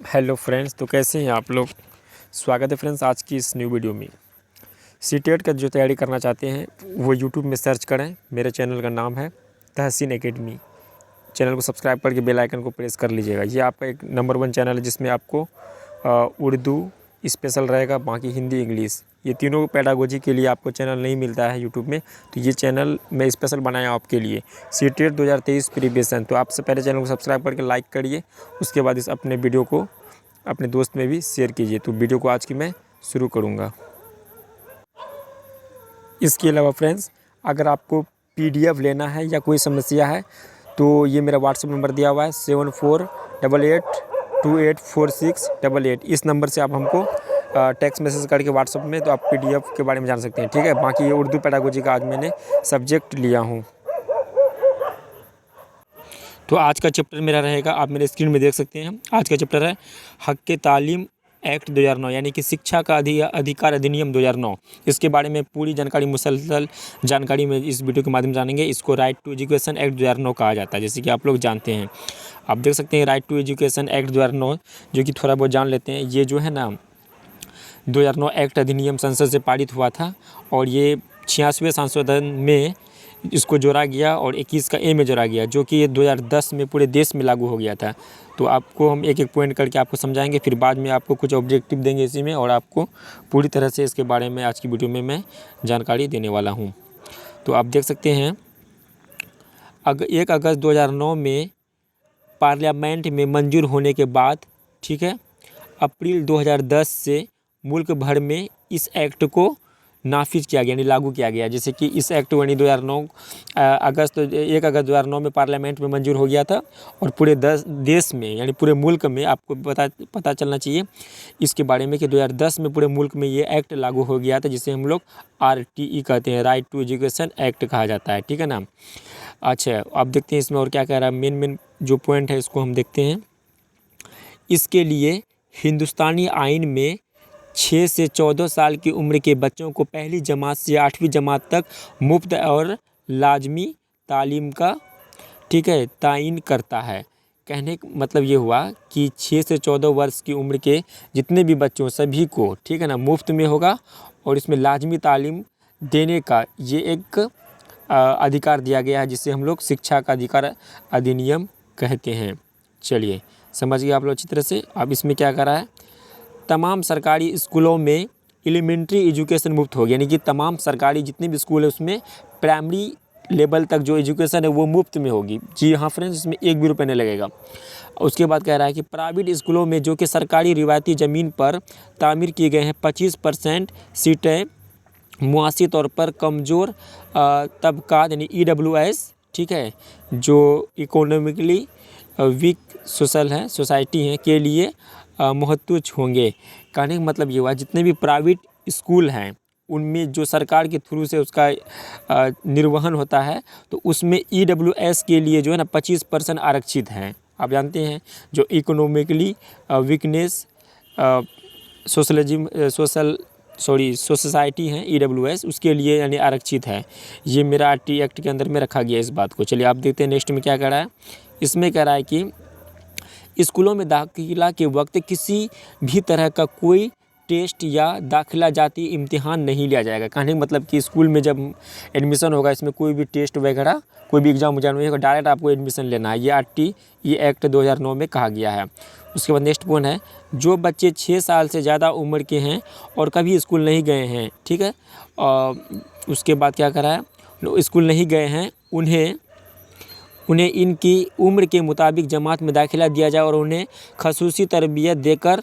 Hello friends, तो कैसे हैं आप लोग। स्वागत है फ्रेंड्स आज की इस न्यू वीडियो में। सीटेट का जो तैयारी करना चाहते हैं वो यूट्यूब में सर्च करें। मेरे चैनल का नाम है तहसीन एकेडमी। चैनल को सब्सक्राइब करके बेल आइकन को प्रेस कर लीजिएगा। ये आपका एक नंबर 1 चैनल है जिसमें आपको उर्दू स्पेशल रहेगा, बाकी हिंदी, इंग्लिश, ये तीनों पेडागोजी के लिए आपको चैनल नहीं मिलता है यूट्यूब में। तो ये चैनल मैं स्पेशल बनाया आपके लिए। CTET 2023 preparation. तो आपसे पहले चैनल को सब्सक्राइब करके लाइक करिए, उसके बाद इस अपने वीडियो को अपने दोस्त में भी शेयर कीजिए। तो वीडियो को आज की मैं शुरू करूँगा। इसके अलावा फ्रेंड्स, अगर आपको PDF लेना है या कोई समस्या है तो ये मेरा व्हाट्सएप नंबर दिया हुआ है 7488284688। इस नंबर से आप हमको टेक्स्ट मैसेज करके व्हाट्सएप में तो आप PDF के बारे में जान सकते हैं, ठीक है। बाकी ये उर्दू पेडागोजी का आज मैंने सब्जेक्ट लिया हूँ। तो आज का चैप्टर मेरा रहेगा, आप मेरे स्क्रीन में देख सकते हैं। आज का चैप्टर है हक़ तालीम एक्ट 2009, यानी कि शिक्षा का अधिकार अधिनियम 2009। इसके बारे में पूरी जानकारी, मुसलसल जानकारी में इस वीडियो के माध्यम से जानेंगे। इसको राइट टू एजुकेशन एक्ट 2009 कहा जाता है, जैसे कि आप लोग जानते हैं। आप देख सकते हैं राइट टू एजुकेशन एक्ट 2009, जो कि थोड़ा बहुत जान लेते हैं। ये जो है ना 2009 एक्ट अधिनियम संसद से पारित हुआ था और ये 86वें संशोधन में इसको जोड़ा गया और 21 का ए में जोड़ा गया, जो कि ये 2010 में पूरे देश में लागू हो गया था। तो आपको हम एक एक पॉइंट करके आपको समझाएंगे, फिर बाद में आपको कुछ ऑब्जेक्टिव देंगे इसी में, और आपको पूरी तरह से इसके बारे में आज की वीडियो में मैं जानकारी देने वाला हूँ। तो आप देख सकते हैं 1 अगस्त 2009 में पार्लियामेंट में मंजूर होने के बाद, ठीक है, अप्रैल 2010 से मुल्क भर में इस एक्ट को नाफिज किया गया, यानी लागू किया गया। जैसे कि इस एक्ट को 2009 1 अगस्त 2009 में पार्लियामेंट में मंजूर हो गया था और पूरे देश में, यानी पूरे मुल्क में, आपको पता चलना चाहिए इसके बारे में कि 2010 में पूरे मुल्क में ये एक्ट लागू हो गया था, जिसे हम लोग RTE कहते हैं, राइट टू एजुकेशन एक्ट कहा जाता है, ठीक है ना। अच्छा, आप देखते हैं इसमें और क्या कह रहा है। मेन जो पॉइंट है इसको हम देखते हैं। इसके लिए हिंदुस्तानी आइन में 6 से 14 साल की उम्र के बच्चों को पहली जमात से 8वीं जमात तक मुफ्त और लाजमी तालीम का, ठीक है, तायीन करता है। कहने का मतलब ये हुआ कि 6 से 14 वर्ष की उम्र के जितने भी बच्चों, सभी को, ठीक है ना, मुफ्त में होगा और इसमें लाजमी तालीम देने का ये एक अधिकार दिया गया है, जिसे हम लोग शिक्षा का अधिकार अधिनियम कहते हैं। चलिए समझ गए आप लोग अच्छी तरह से। अब इसमें क्या करा है, तमाम सरकारी स्कूलों में एलिमेंट्री एजुकेशन मुफ्त होगी, यानी कि तमाम सरकारी जितने भी स्कूल है उसमें प्राइमरी लेवल तक जो एजुकेशन है वो मुफ्त में होगी। जी हाँ फ्रेंड्स, इसमें 1 भी रुपये नहीं लगेगा। उसके बाद कह रहा है कि प्राइवेट स्कूलों में जो कि सरकारी रिवायती ज़मीन पर तामीर किए गए हैं 25% सीटें मुआशी तौर पर कमज़ोर तबका, यानी EWS, ठीक है, जो इकोनॉमिकली वीक सोसाइटी हैं के लिए महत्वपूर्ण होंगे। कहने का मतलब ये हुआ जितने भी प्राइवेट स्कूल हैं उनमें जो सरकार के थ्रू से उसका निर्वहन होता है, तो उसमें EWS के लिए जो है ना 25% आरक्षित हैं। आप जानते हैं जो इकोनॉमिकली वीकनेस सोसाइटी हैं EWS, उसके लिए यानी आरक्षित है। ये मेरा RT एक्ट के अंदर में रखा गया इस बात को। चलिए आप देखते हैं नेक्स्ट में क्या कह रहा है। इसमें कह रहा है कि स्कूलों में दाखिला के वक्त किसी भी तरह का कोई टेस्ट या दाखिला जाती इम्तिहान नहीं लिया जाएगा। कहने का मतलब कि स्कूल में जब एडमिशन होगा इसमें कोई भी टेस्ट वगैरह, कोई भी एग्जाम नहीं होगा, डायरेक्ट आपको एडमिशन लेना है। ये RTE एक्ट 2009 में कहा गया है। उसके बाद नेक्स्ट पॉइंट है, जो बच्चे 6 साल से ज़्यादा उम्र के हैं और कभी स्कूल नहीं गए हैं, ठीक है, उसके बाद क्या करा है, स्कूल नहीं गए हैं, उन्हें इनकी उम्र के मुताबिक जमात में दाखिला दिया जाए और उन्हें खसूसी तरबियत देकर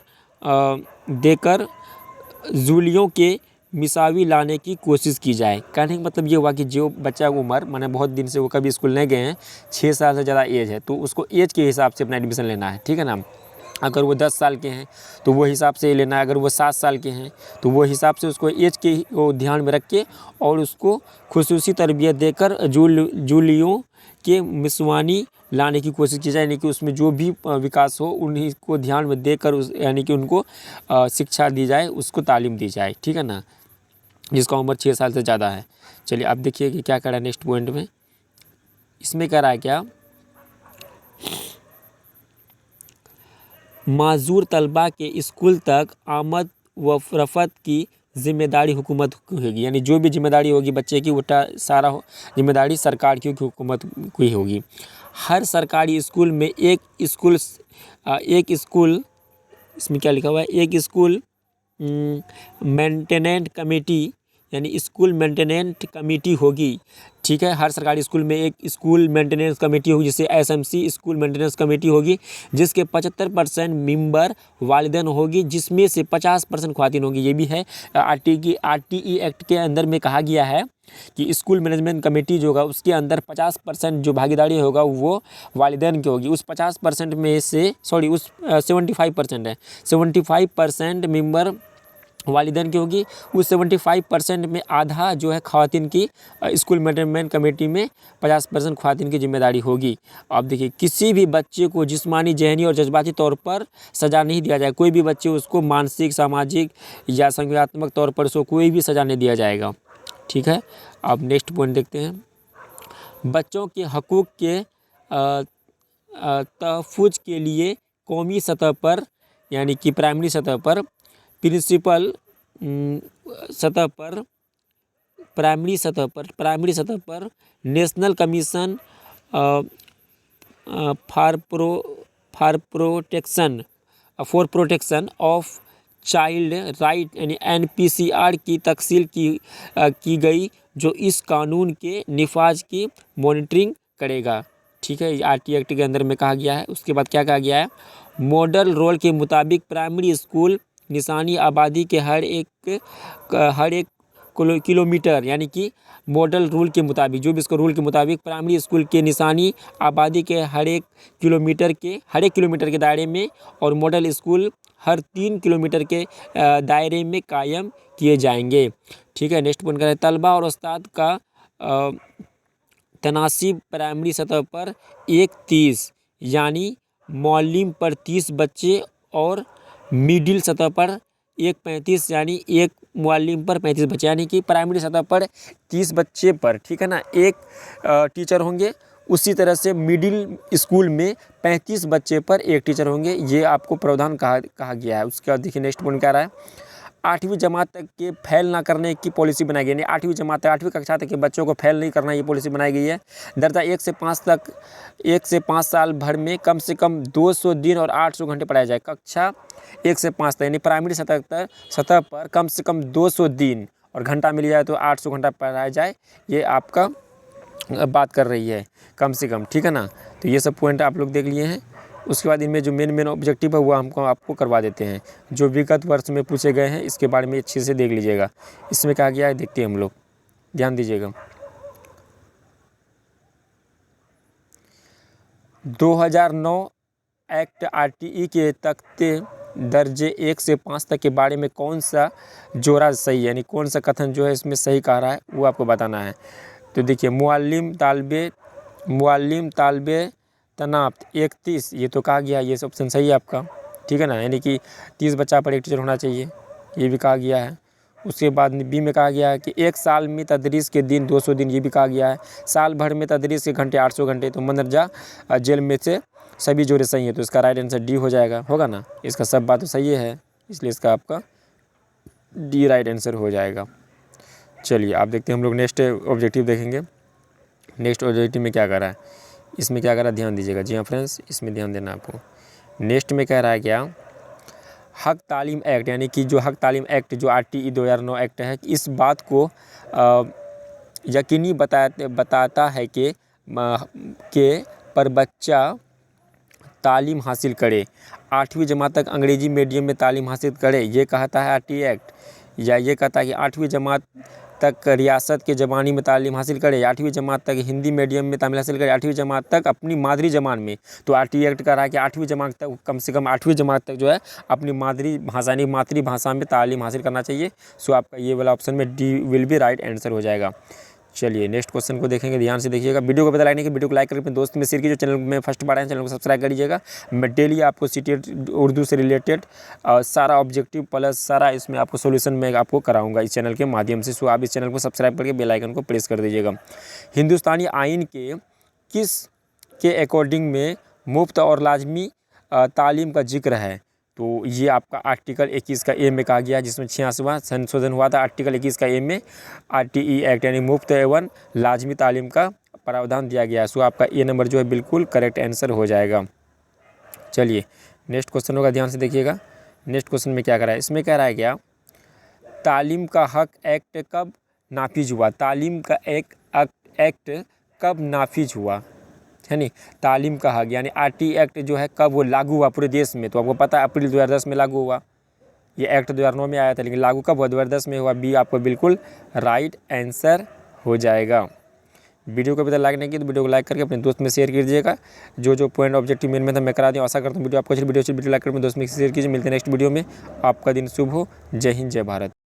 जूलियों के मिसावी लाने की कोशिश की जाए। कहने का मतलब ये हुआ कि जो बच्चा उम्र माने बहुत दिन से वो कभी स्कूल नहीं गए हैं, 6 साल से ज़्यादा एज है, तो उसको एज के हिसाब से अपना एडमिशन लेना है, ठीक है ना। अगर वो 10 साल के हैं तो वो हिसाब से लेना है, अगर वो 7 साल के हैं तो वो हिसाब से उसको एज के वो ध्यान में रख के और उसको खुसूसी तरबियत देकर जूलियों के मिसवानी लाने की कोशिश की जाए, यानी कि उसमें जो भी विकास हो उन्हीं को ध्यान में देकर यानी कि उनको शिक्षा दी जाए, उसको तालीम दी जाए, ठीक है ना, जिसका उम्र 6 साल से ज़्यादा है। चलिए आप देखिए कि क्या कह रहा है नेक्स्ट पॉइंट में। इसमें कह रहा है क्या, माजूर तलबा के स्कूल तक आमद व रफ़त की जिम्मेदारी हुकूमत की होगी, यानी जो भी जिम्मेदारी होगी बच्चे की वो सारा जिम्मेदारी सरकार की हुकूमत की होगी। हर सरकारी स्कूल में एक स्कूल इसमें क्या लिखा हुआ है, एक स्कूल मेंटेनेंट कमेटी, यानी स्कूल मेंटेनेंट कमेटी होगी। ठीक है, हर सरकारी स्कूल में एक स्कूल मेंटेनेंस कमेटी होगी, जिसे एसएमसी स्कूल मेंटेनेंस कमेटी होगी, जिसके 75% मेंबर वालिदैन होगी, जिसमें से 50% ख्वातीन होगी। ये भी है आरटीई एक्ट के अंदर में कहा गया है कि स्कूल मैनेजमेंट कमेटी जो होगा उसके अंदर 50% जो भागीदारी होगा वो वालिदैन की होगी। उस 50% में से उस 75% है, 75% मेंबर वालिदैन की होगी। उस 75% में आधा जो है ख़वातीन की स्कूल मैनेजमेंट कमेटी में 50% ख़वातीन की जिम्मेदारी होगी। अब देखिए, किसी भी बच्चे को जिस्मानी, जहनी और जज्बाती तौर पर सज़ा नहीं दिया जाए। कोई भी बच्चे उसको मानसिक, सामाजिक या संज्ञानात्मक तौर पर उसको कोई भी सज़ा नहीं दिया जाएगा। ठीक है, अब नेक्स्ट पॉइंट देखते हैं। बच्चों के हकूक़ के तहफ़्फ़ुज़ के लिए कौमी सतह पर, यानी कि प्राइमरी सतह पर, प्रिंसिपल प्राइमरी सतह पर national commission for protection of child right यानी NPCR की तकसील की गई, जो इस कानून के निफाज की मॉनिटरिंग करेगा। ठीक है, आरटी एक्ट के अंदर में कहा गया है। उसके बाद क्या कहा गया है, मॉडल रोल के मुताबिक प्राइमरी स्कूल निशानी आबादी के हर एक किलोमीटर, यानी कि मॉडल रूल के मुताबिक, जो भी इसको रूल के मुताबिक प्राइमरी स्कूल के निशानी आबादी के हर एक किलोमीटर के दायरे में और मॉडल स्कूल हर 3 किलोमीटर के दायरे में कायम किए जाएंगे। ठीक है, नेक्स्ट पॉइंट करें, तलबा और उस्ताद का तनासिब प्राइमरी सतह पर 1:30, यानी मौलिम पर 30 बच्चे, और मिडिल सतह पर 1:35, यानी एक मुअल्लिम पर 35 बच्चे, यानी कि प्राइमरी सतह पर 30 बच्चे पर, ठीक है ना, एक टीचर होंगे। उसी तरह से मिडिल स्कूल में 35 बच्चे पर एक टीचर होंगे। ये आपको प्रावधान कहा गया है। उसके बाद देखिए नेक्स्ट पॉइंट क्या रहा है, 8वीं जमात तक के फेल ना करने की पॉलिसी बनाई गई है। 8वीं जमात तक, 8वीं कक्षा तक के बच्चों को फेल नहीं करना, ये पॉलिसी बनाई गई है। दर्जा 1 से 5 साल भर में कम से कम 200 दिन और 800 घंटे पढ़ाया जाए। कक्षा 1 से 5 तक यानी प्राइमरी सतह पर कम से कम 200 दिन और घंटा मिल जाए तो 800 घंटा पढ़ाया जाए। ये आपका बात कर रही है कम से कम, ठीक है ना। तो ये सब पॉइंट आप लोग देख लिए हैं। उसके बाद इनमें जो मेन ऑब्जेक्टिव है वो आपको करवा देते हैं, जो विगत वर्ष में पूछे गए हैं। इसके बारे में अच्छे से देख लीजिएगा। इसमें कहा गया है, देखते हैं हम लोग, ध्यान दीजिएगा। 2009 एक्ट आरटीई के तख्ते दर्जे 1 से 5 तक के बारे में कौन सा जोड़ा सही, यानी कौन सा कथन जो है इसमें सही कह रहा है वो आपको बताना है। तो देखिए, मुअल्लिम तालबे तनाब्त 31, ये तो कहा गया, ये ऑप्शन सही है आपका, ठीक है ना, यानी कि 30 बच्चा पर एक टीचर होना चाहिए, ये भी कहा गया है। उसके बाद बी में कहा गया है कि 1 साल में तदरीस के दिन 200 दिन, ये भी कहा गया है। साल भर में तदरीस के घंटे 800 घंटे। तो मंदरजा जेल में से सभी जोड़े सही हैं, तो इसका राइट आंसर डी हो जाएगा, होगा ना। इसका सब बात तो सही है, इसलिए इसका आपका डी राइट आंसर हो जाएगा। चलिए आप देखते हैं, हम लोग नेक्स्ट ऑब्जेक्टिव देखेंगे। नेक्स्ट ऑब्जेक्टिव में क्या कर रहा है, इसमें क्या कर रहा है, ध्यान दीजिएगा। जी हाँ फ्रेंड्स, इसमें ध्यान देना आपको। नेक्स्ट में कह रहा है क्या, हक तालीम एक्ट, यानी कि जो हक तालीम एक्ट जो आरटीई 2009 एक्ट है, इस बात को यकीनी बताता है कि पर बच्चा तालीम हासिल करे, 8वीं जमात तक अंग्रेज़ी मीडियम में तालीम हासिल करे, ये कहता है आरटीई एक्ट। या ये कहता है कि 8वीं जमात तक रियासत के ज़बानी में तालीम हासिल करे, 8वीं जमात तक हिंदी मीडियम में तालीम हासिल करे, 8वीं जमात तक अपनी मादरी ज़बान में। तो आरटीई एक्ट कह रहा है कि 8वीं जमात तक, कम से कम 8वीं जमात तक जो है अपनी मातृभाषा में तालीम हासिल करना चाहिए। सो आपका ये वाला ऑप्शन में D will be right answer हो जाएगा। चलिए नेक्स्ट क्वेश्चन को देखेंगे, ध्यान से देखिएगा। वीडियो को पता लगने की वीडियो को लाइक करके अपने दोस्त में शेयर कीजिए। चैनल में फर्स्ट बार आए चैनल को सब्सक्राइब करिएगा। मैं डेली आपको सीटेट उर्दू से रिलेटेड सारा ऑब्जेक्टिव प्लस सारा इसमें आपको सोल्यूशन मैं आपको कराऊंगा इस चैनल के माध्यम से। सो आप इस चैनल को सब्सक्राइब करके बेल आइकन को प्रेस कर दीजिएगा। हिंदुस्तानी आइन के किस के अकॉर्डिंग में मुफ्त और लाजमी तालीम का जिक्र है, तो ये आपका आर्टिकल 21 का ए में कहा गया, जिसमें 86वां संशोधन हुआ था। आर्टिकल 21 का ए में RTE एक्ट यानी मुफ्त एवं लाजमी तालीम का प्रावधान दिया गया है। सो आपका ए नंबर जो है बिल्कुल करेक्ट आंसर हो जाएगा। चलिए नेक्स्ट क्वेश्चन होगा, ध्यान से देखिएगा। नेक्स्ट क्वेश्चन में क्या करा है, इसमें कह रहा है क्या, तालीम का हक एक्ट कब नाफिज हुआ। तालीम का एक एक्ट कब नाफिज हुआ, है नहीं। तालीम का हक यानी RTE एक्ट जो है कब वो लागू हुआ पूरे देश में, तो आपको पता है अप्रैल 2010 में लागू हुआ। ये एक्ट 2009 में आया था, लेकिन लागू कब हुआ, 2010 में हुआ। बी आपको बिल्कुल राइट आंसर हो जाएगा। वीडियो को अभी तक लाइक नहीं किया तो वीडियो को लाइक करके अपने दोस्त में शेयर कीजिएगा। जो पॉइंट ऑब्जेक्टिव मेन में था मैं करा दूँ। आशा करता हूँ वीडियो आपको अच्छी वीडियो लाइक कर अपने दोस्त में शेयर कीजिए। मिलते हैं नेक्स्ट वीडियो में। आपका दिन शुभ हो। जय हिंद, जय भारत।